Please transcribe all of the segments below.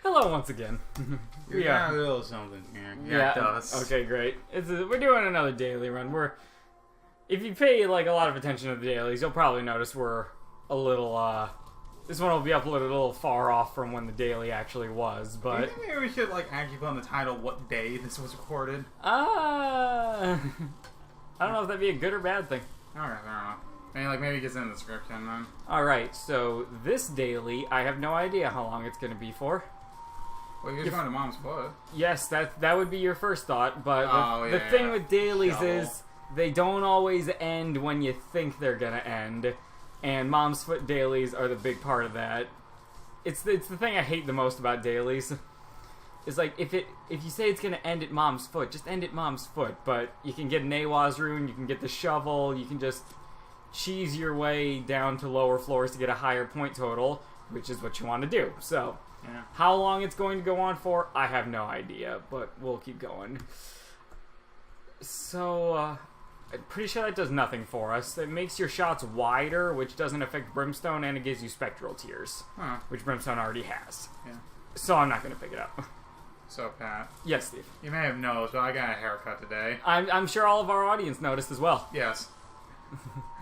Hello once again. You got a little something here. Yeah. Okay, great. We're doing another daily run. If you pay like a lot of attention to the dailies, you'll probably notice we're a little. This one will be uploaded a little far off from when the daily actually was, but. Do you think maybe we should like actually put on the title what day this was recorded? I don't know if that'd be a good or bad thing. Alright, I don't know. I mean, like maybe it gets in the description then. Alright, so this daily, I have no idea how long it's going to be for. Well, you're just going to Mom's foot. Yes, that would be your first thought, but the yeah, thing with dailies Shovel. is they don't always end when you think they're going to end, and Mom's foot dailies are the big part of that. It's the thing I hate the most about dailies. It's like, if you say it's going to end at Mom's foot, just end at Mom's foot, but you can get an Awaz rune, you can get the shovel, you can just cheese your way down to lower floors to get a higher point total, which is what you want to do. So, Yeah. how long it's going to go on for, I have no idea, but we'll keep going. So, I'm pretty sure that does nothing for us. It makes your shots wider, which doesn't affect Brimstone, and it gives you Spectral Tears, Huh. which Brimstone already has. Yeah. So I'm not going to pick it up. So, Pat, Yes, Steve. you may have noticed, but I got a haircut today. I'm sure all of our audience noticed as well. Yes.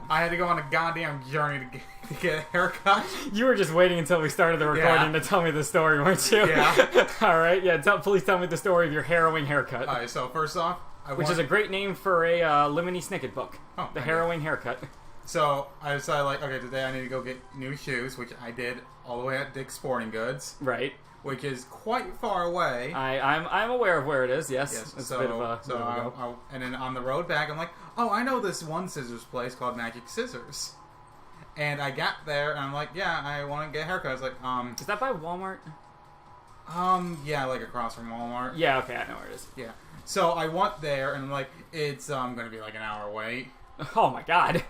I had to go on a goddamn journey to get a haircut. You were just waiting until we started the recording Yeah. to tell me the story, weren't you? Yeah. Alright, yeah, please tell me the story of your harrowing haircut. Alright, so first off, Which is a great name for a Lemony Snicket book. Oh, The thank Harrowing Haircut. So I decided, like, okay, today I need to go get new shoes, which I did all the way at Dick's Sporting Goods, Right. which is quite far away. I'm aware of where it is, yes. Yes, It's so, a bit of a... so bit of a go. and then on the road back, I'm like, oh, I know this one scissors place called Magic Scissors. And I got there, and I'm like, yeah, I want to get a haircut. I was like, Is that by Walmart? yeah, like across from Walmart. Yeah, okay, I know where it is. Yeah. So I went there, and I'm like, it's going to be like an hour wait. Oh my god.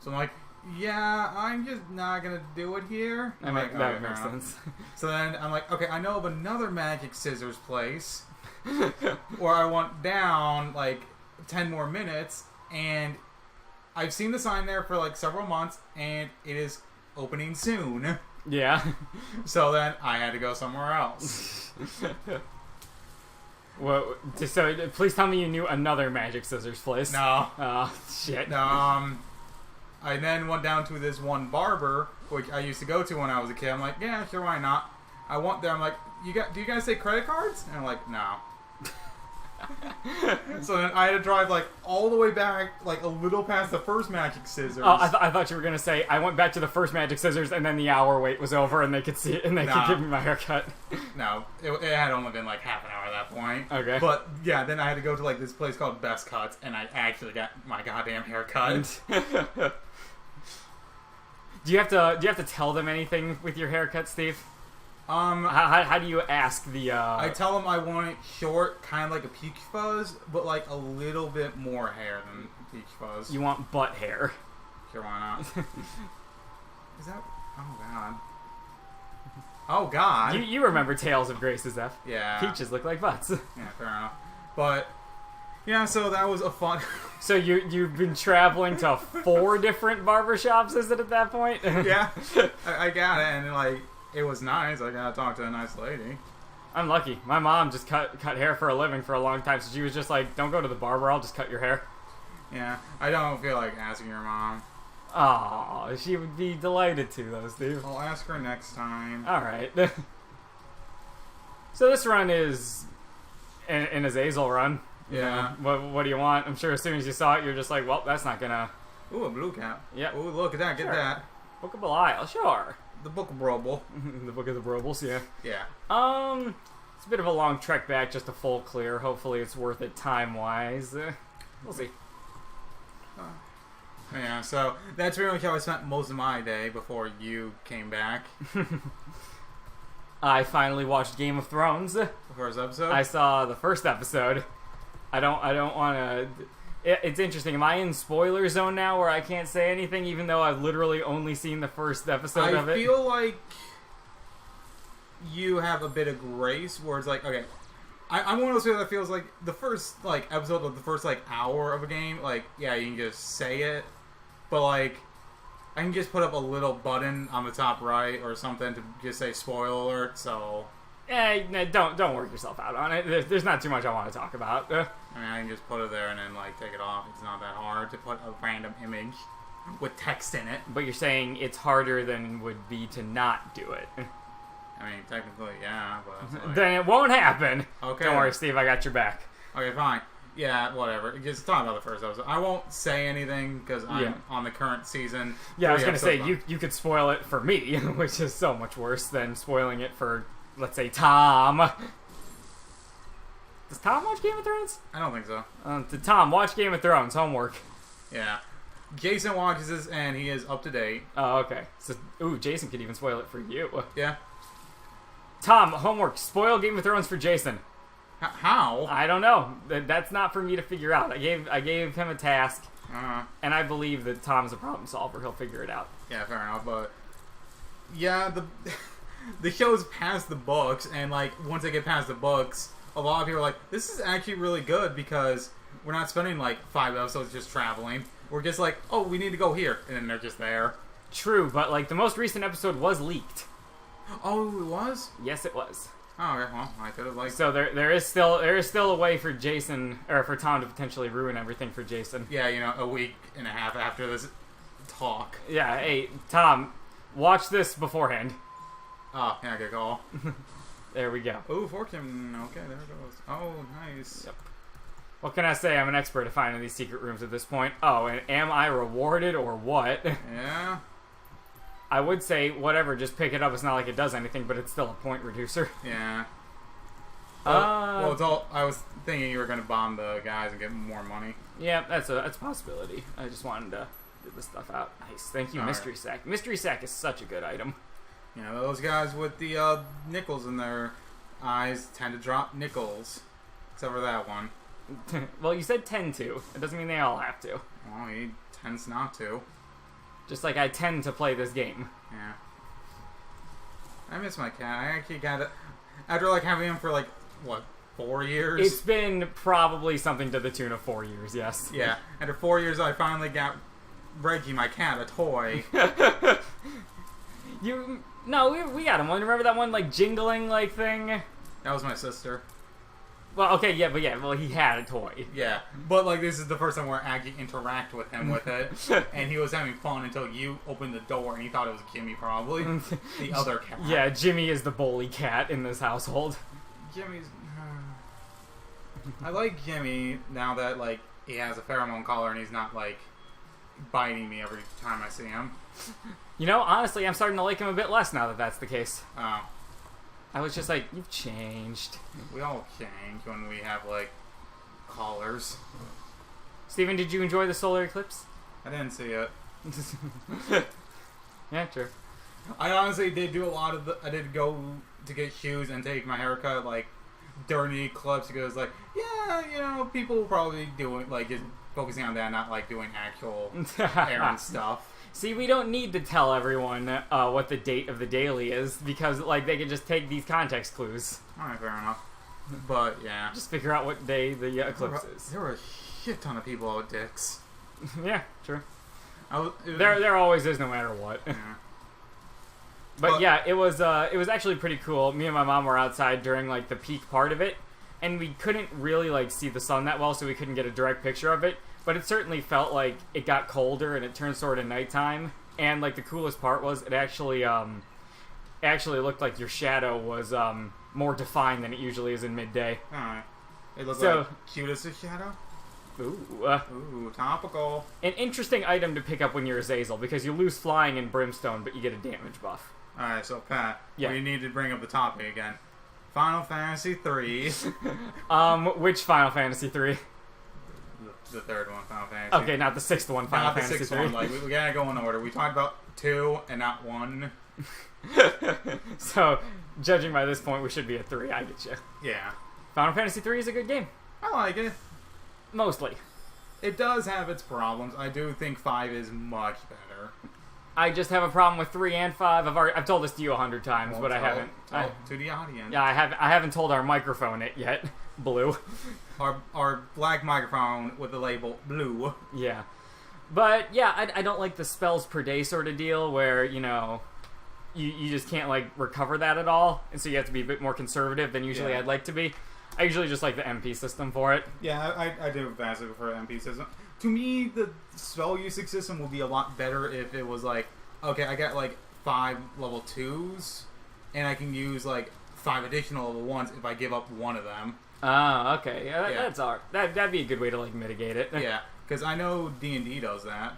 So I'm like, yeah, I'm just not going to do it here. that I'm like, that okay, makes fair enough. sense. So then I'm like, okay, I know of another Magic Scissors place where I went down like 10 more minutes, and I've seen the sign there for like several months, and it is opening soon. Yeah. So then I had to go somewhere else. Well, so please tell me you knew another Magic Scissors place. No. Oh, shit. I then went down to this one barber, which I used to go to when I was a kid. I'm like, yeah, sure, why not? I went there. I'm like, do you guys take credit cards? And I'm like, no. So then I had to drive like all the way back, like a little past the first Magic Scissors. Oh, I thought you were gonna say I went back to the first Magic Scissors and then the hour wait was over and they could see it and they could give me my haircut. No, it had only been like half an hour at that point. Okay. But yeah, then I had to go to like this place called Best Cuts, and I actually got my goddamn haircut. Do you have to tell them anything with your haircut, Steve? How do you ask the? I tell them I want it short, kind of like a peach fuzz, but like a little bit more hair than peach fuzz. You want butt hair? Sure, why not? Is that? Oh god. Oh god. You remember Tales of Grace's F? Yeah. Peaches look like butts. Yeah, fair enough. But yeah, so that was a fun. So you've been traveling to 4 different barbershops, is it at that point? Yeah, I got it, and like it was nice. I got to talk to a nice lady. I'm lucky. My mom just cut hair for a living for a long time, so she was just like, "Don't go to the barber. I'll just cut your hair." Yeah, I don't feel like asking your mom. Aw, she would be delighted to, though, Steve. I'll ask her next time. Alright. So this run is an Azazel run. Yeah. What do you want? I'm sure as soon as you saw it, you're just like, well, that's not gonna... Ooh, a blue cap. Yep. Ooh, look at that. Get Sure. that. Book of Belial, sure. The Book of Brobel. The Book of the Brobles, yeah. Yeah. It's a bit of a long trek back, just a full clear. Hopefully it's worth it time-wise. We'll see. Yeah, so that's pretty much how I spent most of my day before you came back. I finally watched Game of Thrones. The first episode. I saw the first episode. I don't want to... It's interesting. Am I in spoiler zone now where I can't say anything even though I've literally only seen the first episode of it? I feel like you have a bit of grace where it's like, okay, I'm one of those people that feels like the first like episode of the first like hour of a game, like, yeah, you can just say it, but like I can just put up a little button on the top right or something to just say spoiler alert, so Don't work yourself out on it. There's not too much I want to talk about. I mean, I can just put it there and then, like, take it off. It's not that hard to put a random image with text in it. But you're saying it's harder than it would be to not do it. I mean, technically, yeah, but... Like... Then it won't happen. Okay. Don't worry, Steve, I got your back. Okay, fine. Yeah, whatever. Just talk about the first episode. I won't say anything because I'm on the current season. Yeah, I was going to say, you could spoil it for me, which is so much worse than spoiling it for, let's say, Tom. Does Tom watch Game of Thrones? I don't think so. Tom, watch Game of Thrones. Homework. Yeah. Jason watches this, and he is up to date. Oh, okay. So, Jason could even spoil it for you. Yeah. Tom, homework. Spoil Game of Thrones for Jason. How? I don't know. That's not for me to figure out. I gave him a task, and I believe that Tom's a problem solver. He'll figure it out. Yeah, fair enough. But yeah, the show's past the books, and like once they get past the books, a lot of people are like, "This is actually really good because we're not spending like 5 episodes just traveling. We're just like, oh, we need to go here, and then they're just there." True, but like the most recent episode was leaked. Oh, it was? Yes, it was. Oh, okay. Well, I could have like. So there is still a way for Jason or for Tom to potentially ruin everything for Jason. Yeah, you know, a week and a half after this talk. Yeah. Hey, Tom, watch this beforehand. Oh, yeah, good call. There we go. Ooh, fortune. Okay, there it goes. Oh, nice. Yep. What can I say? I'm an expert at finding these secret rooms at this point. Oh, and am I rewarded or what? Yeah. I would say, whatever, just pick it up. It's not like it does anything, but it's still a point reducer. Yeah. Well, it's all. I was thinking you were going to bomb the guys and get more money. Yeah, that's a possibility. I just wanted to get this stuff out. Nice. Thank you, Mystery Sack. Mystery Sack is such a good item. You know, those guys with the nickels in their eyes tend to drop nickels. Except for that one. Well, you said tend to. It doesn't mean they all have to. Well, he tends not to. Just like I tend to play this game. Yeah. I miss my cat. I actually got it. After, like, having him for, like, what, 4 years? It's been probably something to the tune of 4 years, yes. Yeah. After 4 years, I finally got Reggie, my cat, a toy. No, we got him one. Remember that one, like, jingling, like, thing? That was my sister. Well, okay, well, he had a toy. Yeah, but, like, this is the first time where I actually interact with him with it, and he was having fun until you opened the door, and he thought it was Jimmy, probably. The other cat. Yeah, Jimmy is the bully cat in this household. Jimmy's... I like Jimmy now that, like, he has a pheromone collar, and he's not, like, biting me every time I see him. You know, honestly, I'm starting to like him a bit less now that that's the case. Oh. I was just like, you've changed. We all change when we have, like, collars. Steven, did you enjoy the solar eclipse? I didn't see it. Yeah, true. I honestly did do a lot of I did go to get shoes and take my haircut, like, during the eclipse, because, like, yeah, you know, people will probably do it, like, just focusing on that, not, like, doing actual errand stuff. See, we don't need to tell everyone what the date of the daily is, because, like, they can just take these context clues. Alright, fair enough. But, yeah. Just figure out what day the eclipse is. There were a shit ton of people out dicks. Yeah, true. There there always is, no matter what. Yeah. But yeah, it was actually pretty cool. Me and my mom were outside during, like, the peak part of it, and we couldn't really, like, see the sun that well, so we couldn't get a direct picture of it. But it certainly felt like it got colder and it turned sort of nighttime. And, like, the coolest part was it actually looked like your shadow was more defined than it usually is in midday. Alright. It looked like cutest as shadow? Ooh, topical. An interesting item to pick up when you're Azazel, because you lose flying and brimstone, but you get a damage buff. Alright, so Pat, yeah. We need to bring up the topic again. Final Fantasy 3. Which Final Fantasy 3? The third one, Final Fantasy. Okay, not the sixth one, Final not Fantasy the sixth 3. one. Like, we gotta go in order. We talked about 2 and not 1. So, judging by this point, we should be at 3. I get you. Yeah. Final Fantasy 3 is a good game. I like it. Mostly. It does have its problems. I do think 5 is much better. I just have a problem with 3 and 5. I've told this to you 100 times, Well, but I haven't. To the audience. Yeah, I haven't told our microphone it yet. Blue. Our black microphone with the label blue. Yeah. But, yeah, I don't like the spells per day sort of deal where, you know, you just can't like recover that at all, and so you have to be a bit more conservative than usually I'd like to be. I usually just like the MP system for it. Yeah, I do vastly prefer the MP system. To me, the spell usage system would be a lot better if it was like, okay, I got like 5 level 2s, and I can use like 5 additional level 1s if I give up one of them. Oh, okay. Yeah, that's all right. That'd be a good way to like mitigate it. Yeah, because I know D&D does that.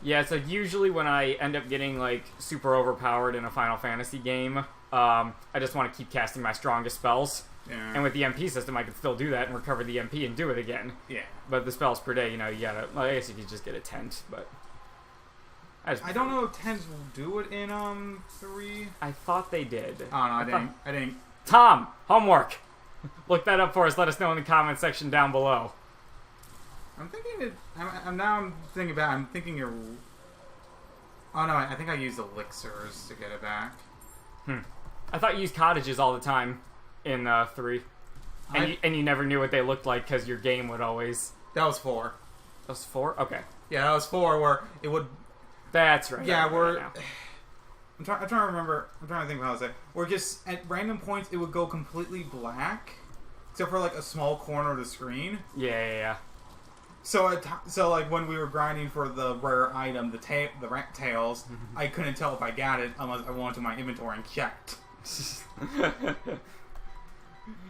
Yeah, it's like usually when I end up getting like super overpowered in a Final Fantasy game, I just want to keep casting my strongest spells. Yeah. And with the MP system, I can still do that and recover the MP and do it again. Yeah. But the spells per day, you gotta... Well, I guess you could just get a tent, but... I don't know if tents will do it in 3. I thought they did. Oh, no, I didn't. Tom! Homework! Look that up for us. Let us know in the comment section down below. I'm thinking I'm thinking you're... Oh, no, I think I used elixirs to get it back. I thought you used cottages all the time in 3. And you never knew what they looked like because your game would always... That was 4. That was 4? Okay. Yeah, that was 4 where it would... That's right. Yeah, we're... I'm trying to remember... I'm trying to think of how to say it. Where just, at random points, it would go completely black. Except for, like, a small corner of the screen. Yeah. So, like, when we were grinding for the rare item, the rat tails, I couldn't tell if I got it unless I went to my inventory and checked.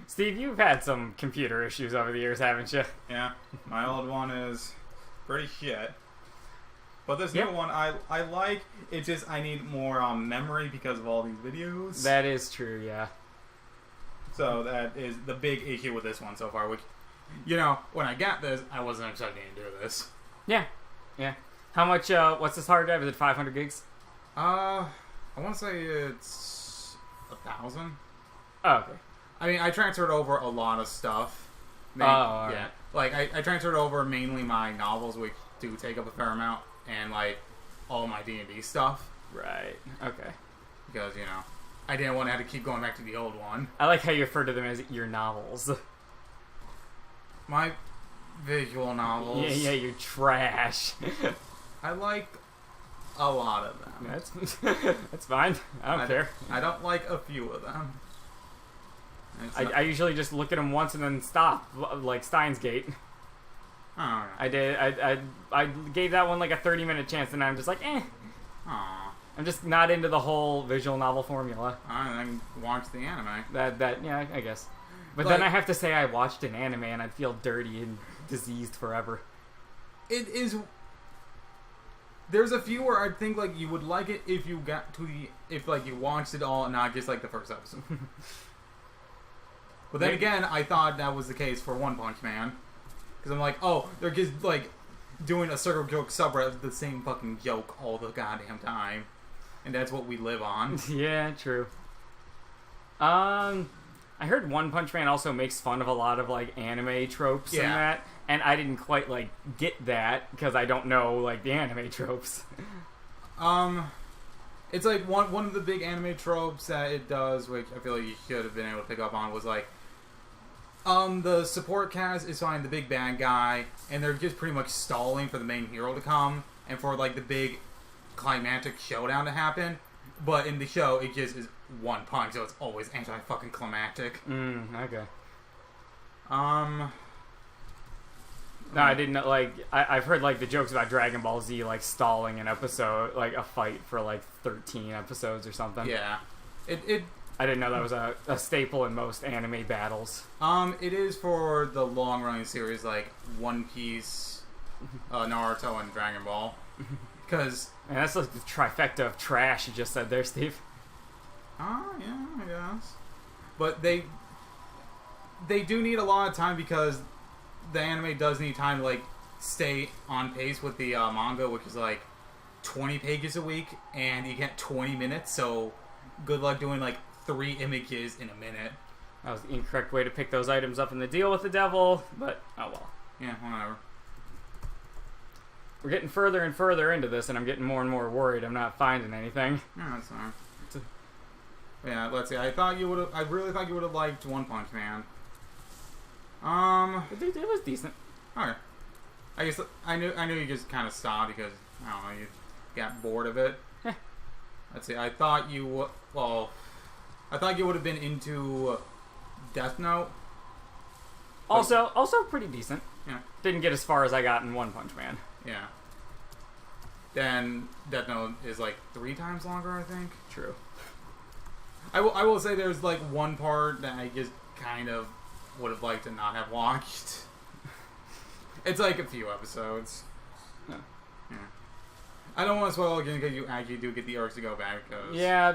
Steve, you've had some computer issues over the years, haven't you? Yeah, my old one is pretty shit. But this new one, I like. It's just I need more memory because of all these videos. That is true, yeah. So that is the big issue with this one so far. Which, when I got this, I wasn't expecting to do this. Yeah. How much? What's this hard drive? Is it 500 gigs? I want to say it's 1,000. Oh, okay. I mean, I transferred over a lot of stuff. All right. Yeah. Like, I transferred over mainly my novels, which do take up a fair amount, and, like, all my D&D stuff. Right. Okay. Because, I didn't want to have to keep going back to the old one. I like how you refer to them as your novels. My visual novels. Yeah, you're trash. I like a lot of them. That's fine. I don't care. I don't like a few of them. I usually just look at them once and then stop, like Steins Gate. Oh, yeah. I did. I gave that one like a 30-minute chance, and I'm just like, eh. Aw. I'm just not into the whole visual novel formula. I then watch the anime. Yeah, I guess. But like, then I have to say I watched an anime, and I'd feel dirty and diseased forever. It is. There's a few where I think like you would like it if you got to if like you watched it all and not just like the first episode. But then again, I thought that was the case for One Punch Man. Because I'm like, oh, they're just, like, doing a circle joke subreddit, the same fucking joke all the goddamn time. And that's what we live on. Yeah, true. I heard One Punch Man also makes fun of a lot of, like, anime tropes and that. And I didn't quite, like, get that, because I don't know, like, the anime tropes. It's like, one of the big anime tropes that it does, which I feel like you should have been able to pick up on, was, like, the support cast is finding the big bad guy, and they're just pretty much stalling for the main hero to come, and for, like, the big climactic showdown to happen. But in the show, it just is one punch, so it's always anti-fucking-climactic. Okay. No, I didn't know, like, I've heard, like, the jokes about Dragon Ball Z, like, stalling an episode, like, a fight for, like, 13 episodes or something. Yeah. I didn't know that was a staple in most anime battles. It is for the long-running series, like, One Piece, Naruto, and Dragon Ball. Because... Man, that's like the trifecta of trash you just said there, Steve. Oh, yeah, I guess. But they do need a lot of time because the anime does need time to, like, stay on pace with the manga, which is, like, 20 pages a week, and you get 20 minutes, so good luck doing, like, 3 images in a minute. That was the incorrect way to pick those items up in the Deal with the Devil, but oh well. Yeah, whatever. We're getting further and further into this, and I'm getting more and more worried I'm not finding anything. Yeah, that's fine. Yeah, let's see. I really thought you would have liked One Punch Man. It was decent. Okay. I guess I knew you just kind of stopped because I don't know, you got bored of it. let's see. I thought you would. Well, I thought you would have been into Death Note. Also pretty decent. Yeah. Didn't get as far as I got in One Punch Man. Yeah. Then Death Note is like 3 times longer, I think. True. I will say there's like one part that I just kind of would have liked to not have watched. It's like a few episodes. Yeah. Yeah. I don't want to spoil again because you actually do get the urge to go back. Cause, Yeah,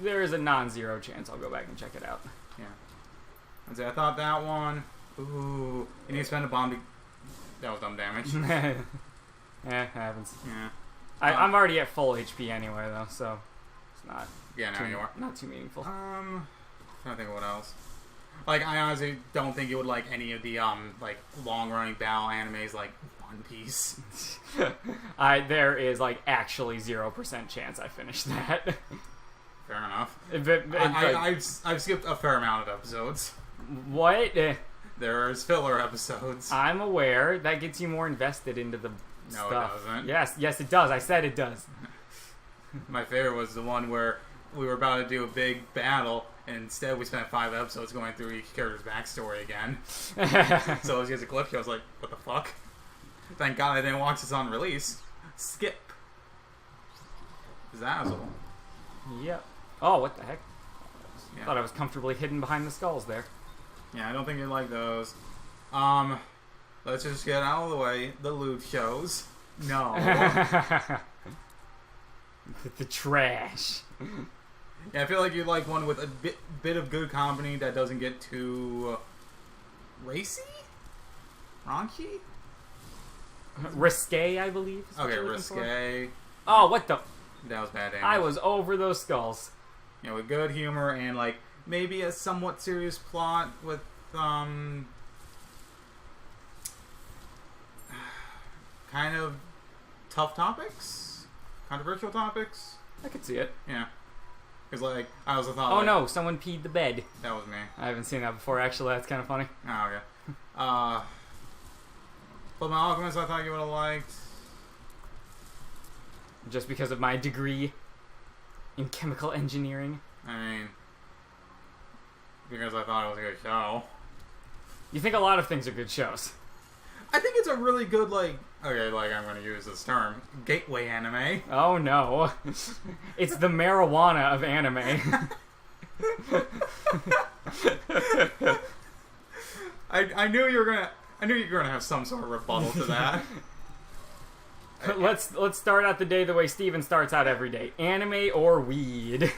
there is a non-zero chance I'll go back and check it out. Yeah. I thought that one. Ooh. You need to spend a bomb to... That was dumb damage. Yeah, happens. Yeah. I'm already at full HP anyway, though, so it's not. Yeah, now you are. Not too meaningful. Trying to think of what else. Like, I honestly don't think you would like any of the like long-running battle animes like One Piece. There is like actually 0% chance I finish that. Fair enough. I've skipped a fair amount of episodes. What? There's filler episodes. I'm aware. That gets you more invested into the No, stuff. it doesn't. Yes, it does. I said it does. My favorite was the one where we were about to do a big battle, and instead we spent 5 episodes going through each character's backstory again. So it was just a clip. I was like, what the fuck? Thank God I didn't watch this on release. Skip. Zazzle. Yep. Oh, what the heck? Yeah. Thought I was comfortably hidden behind the skulls there. Yeah, I don't think you'd like those. Let's just get out of the way. The loot shows. No. The trash. Yeah, I feel like you'd like one with a bit of good company that doesn't get too racy? Raunchy? Risque, I believe. Is what Okay, you're looking for. risque. Oh, what the? That was bad damage. I was over those skulls. You know, with good humor and like maybe a somewhat serious plot with kind of tough topics, controversial topics. I could see it. Yeah, because like I also thought. Oh like, no, someone peed the bed. that was me. I haven't seen that before. Actually, that's kind of funny. Oh yeah. But my Alchemist, I thought you would have liked. Just because of my degree in chemical engineering. I mean, because I thought it was a good show. You think a lot of things are good shows. I think it's a really good, like, okay, like, I'm going to use this term, gateway anime. Oh no. It's the marijuana of anime. I knew you were gonna have some sort of rebuttal to that. Let's start out the day the way Steven starts out every day. Anime or weed.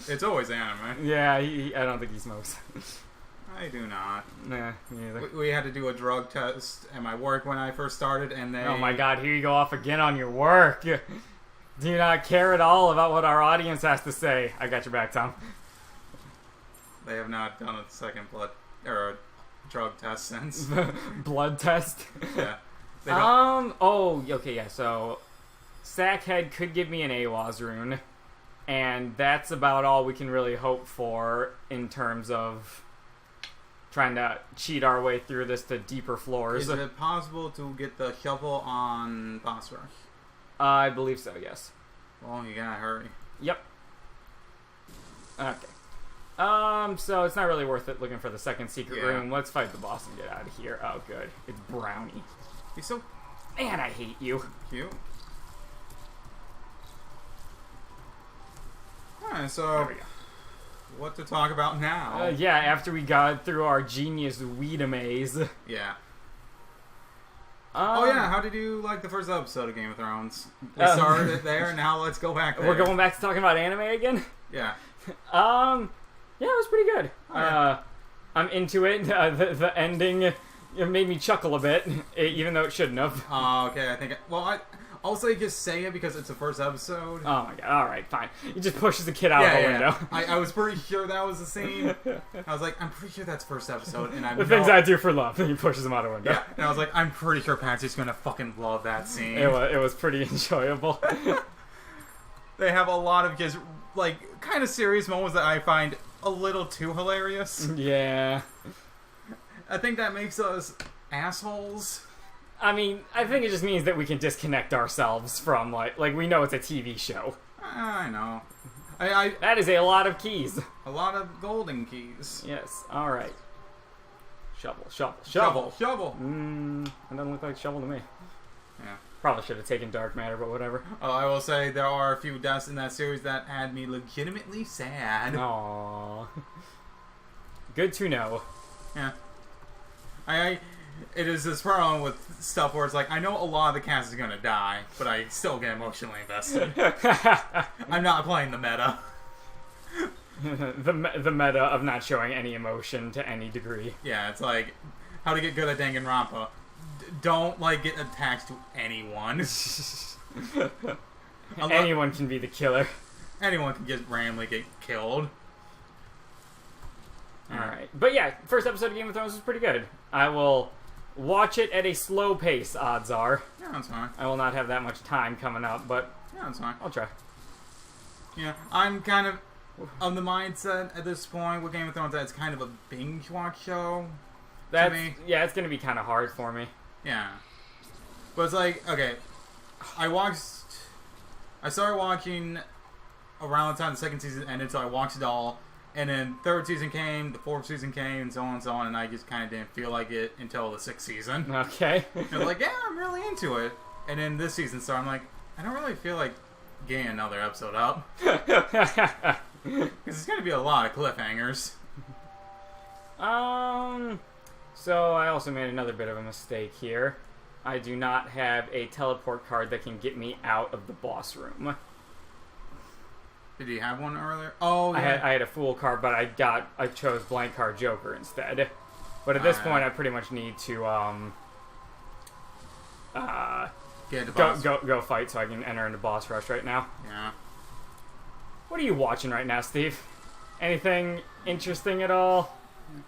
It's always anime. Yeah, I don't think he smokes. I do not. Nah, me neither. We had to do a drug test at my work when I first started, and they... Oh my god, here you go off again on your work. Do you not care at all about what our audience has to say? I got your back, Tom. They have not done a second drug test since. Blood test? Yeah. They don't... Oh, okay, yeah, so... Sackhead could give me an AWAS rune, and that's about all we can really hope for in terms of trying to cheat our way through this to deeper floors. Is it possible to get the shovel on boss rush? I believe so, yes. Well, you gotta hurry. Yep. Okay. So it's not really worth it looking for the second secret room. Let's fight the boss and get out of here. Oh, good. It's Brownie. He's so... Man, I hate you. cute. Alright, so... There we go. What to talk about now? Yeah, after we got through our genius weed maze. Yeah. Oh yeah, how did you like the first episode of Game of Thrones? We started it there, now let's go back there. We're going back to talking about anime again? Yeah. Yeah, it was pretty good. Okay. I'm into it. The ending it made me chuckle a bit, even though it shouldn't have. Okay, I think... I'll say just say it because it's the first episode. Oh my god, alright, fine. He just pushes the kid out of the window. I was pretty sure that was the scene. I was like, I'm pretty sure that's first episode, and The things I do for love, and he pushes him out of the window. Yeah, and I was like, I'm pretty sure Patsy's gonna fucking love that scene. It was pretty enjoyable. They have a lot of just, like, kind of serious moments that I find a little too hilarious. Yeah. I think that makes us assholes. I mean, I think it just means that we can disconnect ourselves from, like we know it's a TV show. I know. That is a lot of keys. A lot of golden keys. Yes, alright. Shovel. Shovel. It doesn't look like shovel to me. Yeah. Probably should have taken dark matter, but whatever. Oh, I will say there are a few deaths in that series that had me legitimately sad. Aww. Good to know. Yeah. It is this problem with stuff where it's like, I know a lot of the cast is gonna die, but I still get emotionally invested. I'm not playing the meta. the meta of not showing any emotion to any degree. Yeah, it's like, how to get good at Danganronpa. Don't, like, get attached to anyone. Anyone can be the killer. Anyone can just randomly get killed. Alright. But yeah, first episode of Game of Thrones was pretty good. I will watch it at a slow pace, odds are. Yeah, that's fine. I will not have that much time coming up, but yeah, that's fine. I'll try. Yeah, I'm kind of the mindset at this point with Game of Thrones that it's kind of a binge watch show. That's, to me. Yeah, it's going to be kind of hard for me. Yeah. But it's like, okay, I started watching around the time the second season ended, so I watched it all. And then third season came, the fourth season came, and so on and so on, and I just kind of didn't feel like it until the sixth season. Okay. And I was like, yeah, I'm really into it. And then this season started, I'm like, I don't really feel like getting another episode up. Because it's going to be a lot of cliffhangers. So I also made another bit of a mistake here. I do not have a teleport card that can get me out of the boss room. Did you have one earlier? Oh, yeah. I had a Fool card, but I chose Blank Card Joker instead. But at this point, I pretty much need to get the boss. go fight so I can enter into boss rush right now. Yeah. What are you watching right now, Steve? Anything interesting at all?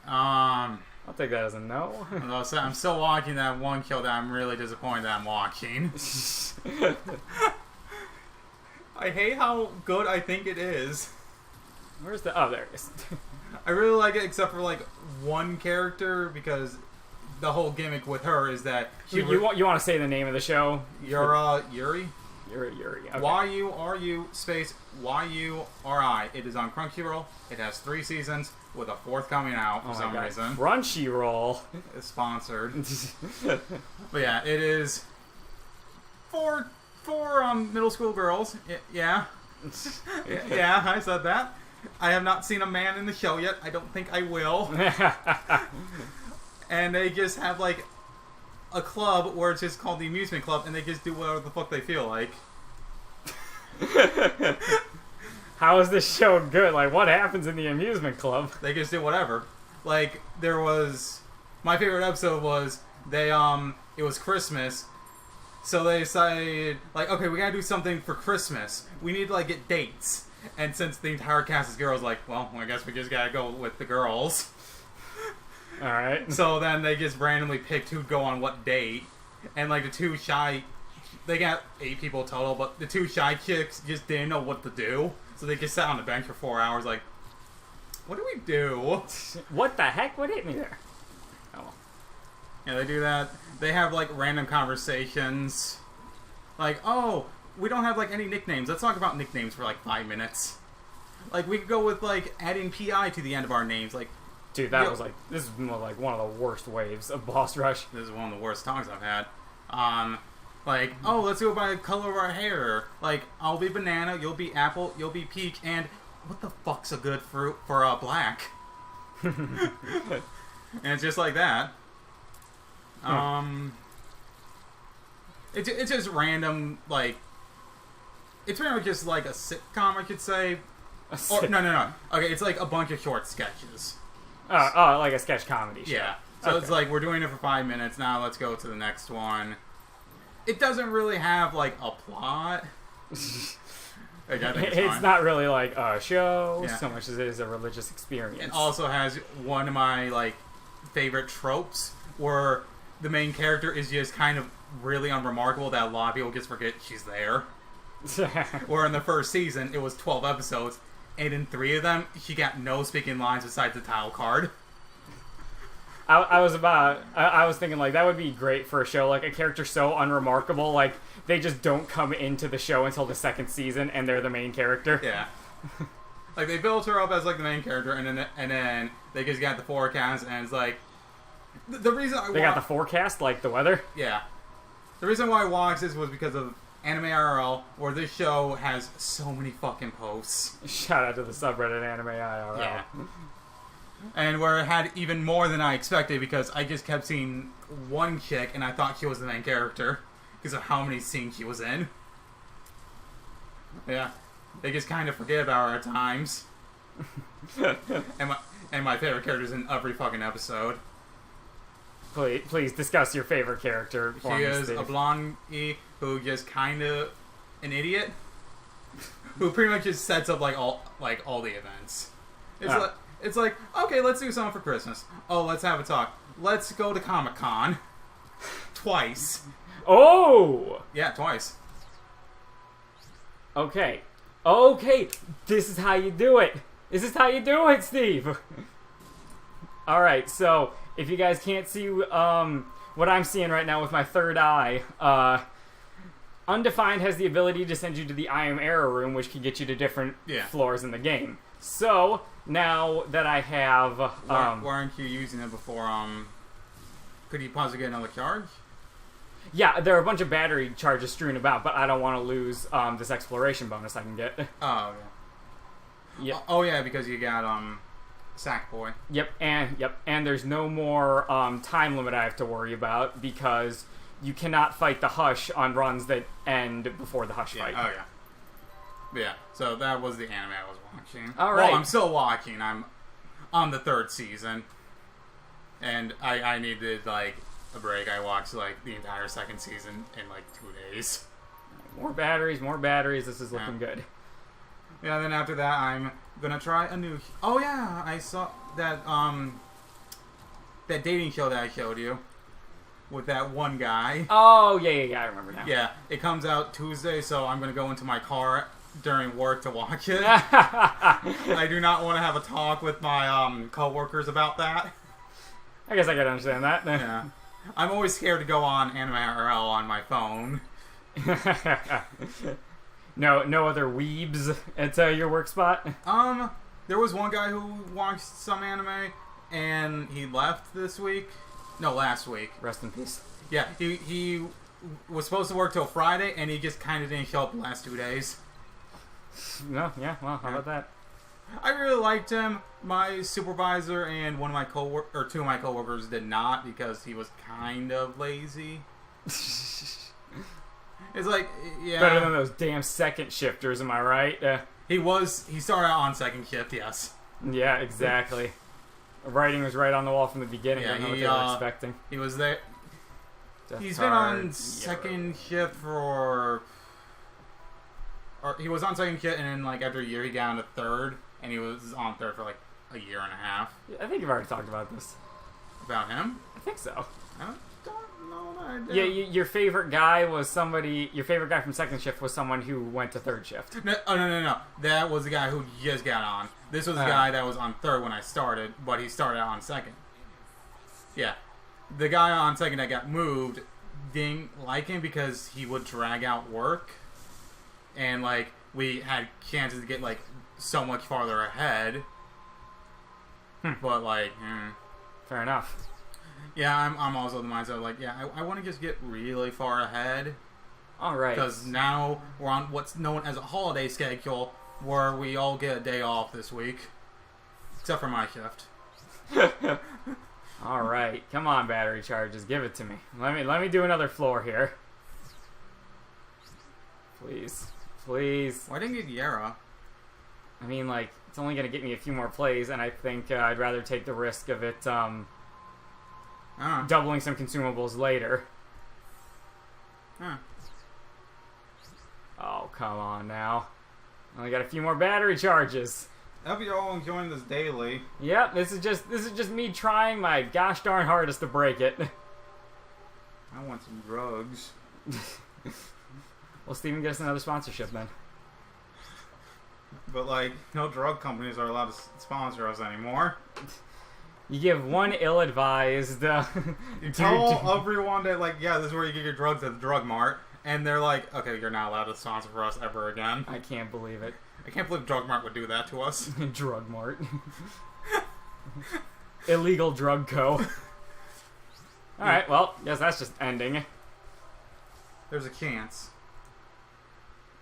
I'll take that as a no. I'm still watching that one kill that I'm really disappointed that I'm watching. I hate how good I think it is. Where's the... Oh, there it is. I really like it except for, like, one character because the whole gimmick with her is that... You want to say the name of the show? Yuri? Yuri. Okay. Y-U-R-U space Y-U-R-I. It is on Crunchyroll. It has 3 seasons with a 4th coming out for some reason. Crunchyroll. It's sponsored. But yeah, it is 4 middle school girls. Yeah. Yeah, I said that. I have not seen a man in the show yet. I don't think I will. And they just have, like, a club where it's just called the amusement club, and they just do whatever the fuck they feel like. How is this show good? Like, what happens in the amusement club? They just do whatever. Like, there was... My favorite episode was, it was Christmas, so they decided, like, okay, we gotta do something for Christmas. We need to, like, get dates. And since the entire cast is girls, like, well, I guess we just gotta go with the girls. Alright. So then they just randomly picked who'd go on what date. And, like, the 2 shy... They got 8 people total, but the 2 shy chicks just didn't know what to do. So they just sat on the bench for 4 hours, like, what do we do? What the heck? What hit me there? Oh. Yeah, they do that. They have, like, random conversations. Like, oh, we don't have, like, any nicknames. Let's talk about nicknames for, like, 5 minutes. Like, we could go with, like, adding PI to the end of our names. Like, dude, that was, like, this is, like, one of the worst waves of boss rush. This is one of the worst talks I've had. Like, oh, let's go by the color of our hair. Like, I'll be banana, you'll be apple, you'll be peach, and what the fuck's a good fruit for black? And it's just like that. It's just random, like, it's pretty much just like a sitcom, I could say. Or, no. Okay, it's like a bunch of short sketches. Oh, like a sketch comedy show. Yeah. So okay. It's like, we're doing it for 5 minutes, now let's go to the next one. It doesn't really have, like, a plot. Like, I think it's not really like a show so much as it is a religious experience. It also has one of my, like, favorite tropes where the main character is just kind of really unremarkable that a lot of people just forget she's there. Where in the first season, it was 12 episodes, and in 3 of them, she got no speaking lines besides the title card. I was thinking like that would be great for a show, like a character so unremarkable, like they just don't come into the show until the second season and they're the main character. Yeah. Like they built her up as like the main character, and then they just got the forecast, and it's like the reason They got the forecast, like the weather. Yeah. The reason why I watched this was because of Anime IRL, where this show has so many fucking posts. Shout out to the subreddit Anime IRL. Yeah. And where it had even more than I expected, because I just kept seeing one chick and I thought she was the main character because of how many scenes she was in. Yeah. They just kind of forget about her at times. and my favorite character's in every fucking episode. Please discuss your favorite character. She is a blondie who just kind of an idiot, who pretty much just sets up all the events. It's like, okay, let's do something for Christmas. Oh, let's have a talk. Let's go to Comic-Con. Twice. Oh! Yeah, twice. Okay, this is how you do it. This is how you do it, Steve. Alright, so if you guys can't see what I'm seeing right now with my third eye, Undefined has the ability to send you to the I Am Error room, which can get you to different floors in the game. So, now that I have... why aren't you using it before, could you possibly get another charge? Yeah, there are a bunch of battery charges strewn about, but I don't want to lose this exploration bonus I can get. Oh, yeah. Yeah. Oh, yeah, because you got, Sackboy. Yep, and there's no more time limit I have to worry about, because you cannot fight the Hush on runs that end before the Hush fight. Oh, yeah. Yeah, so that was the anime I was watching. All right. Well, I'm still watching. I'm on the third season. And I needed, a break. I watched, the entire second season in, 2 days. More batteries. This is looking good. Yeah, then after that, I'm gonna try a new... Oh, yeah, I saw that, that dating show that I showed you. With that one guy. Oh, yeah, I remember now. Yeah, it comes out Tuesday, so I'm gonna go into my car during work to watch it. I do not want to have a talk with my co-workers about that. I guess I can understand that. Yeah. I'm always scared to go on Anime IRL on my phone. No other weebs at your work spot? There was one guy who watched some anime, and he left this week. No, last week. Rest in peace. Yeah, he was supposed to work till Friday, and he just kind of didn't show up the last 2 days. No, yeah, well, how about that? I really liked him. My supervisor and two of my coworkers did not, because he was kind of lazy. It's like, yeah. Better than those damn second shifters, am I right? He started out on second shift, yes. Yeah, exactly. Writing was right on the wall from the beginning. I don't know what they were expecting. He was there. He's been on second shift he was on second shift, and then after a year he got on to third, and he was on third for a year and a half. I think you've already talked about this. About him? I think so. I don't know that I did. Yeah, your favorite guy from second shift was someone who went to third shift. No. That was the guy who just got on. This was the guy that was on third when I started, but he started out on second. Yeah. The guy on second that got moved didn't like him because he would drag out work. And, we had chances to get, so much farther ahead. But, Fair enough. Yeah, I'm also the mindset of, I want to just get really far ahead. Alright. Because now we're on what's known as a holiday schedule, where we all get a day off this week. Except for my shift. Alright. Come on, battery charges. Give it to me. Let me do another floor here. Please. Why didn't you get Yara? I mean, it's only going to get me a few more plays, and I think I'd rather take the risk of it, doubling some consumables later. Oh, come on now. Only got a few more battery charges. I hope you're all enjoying this daily. Yep, this is just me trying my gosh darn hardest to break it. I want some drugs. Well, Steven, get us another sponsorship then. But, no drug companies are allowed to sponsor us anymore. You give one ill-advised... You tell everyone that, like, yeah, this is where you get your drugs at the drug mart. And they're like, okay, you're not allowed to sponsor for us ever again. I can't believe it. I can't believe Drug Mart would do that to us. Drug Mart. Illegal drug co. Alright, well, guess that's just ending. There's a chance.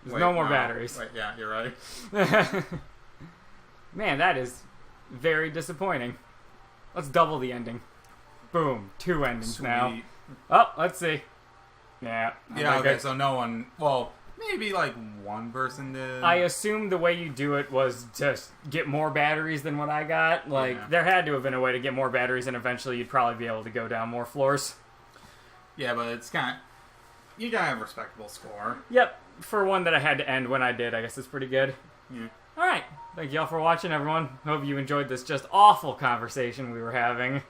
There's no more batteries. Wait, yeah, you're right. Man, that is very disappointing. Let's double the ending. Boom. 2 endings now. Oh, let's see. Yeah. Yeah, okay, so no one... Well, maybe like one person did. I assume the way you do it was to get more batteries than what I got. Like, there had to have been a way to get more batteries, and eventually you'd probably be able to go down more floors. Yeah, but it's kind of... You gotta have a respectable score. Yep. For one that I had to end when I did, I guess it's pretty good. Yeah. Alright. Thank you all for watching, everyone. Hope you enjoyed this just awful conversation we were having.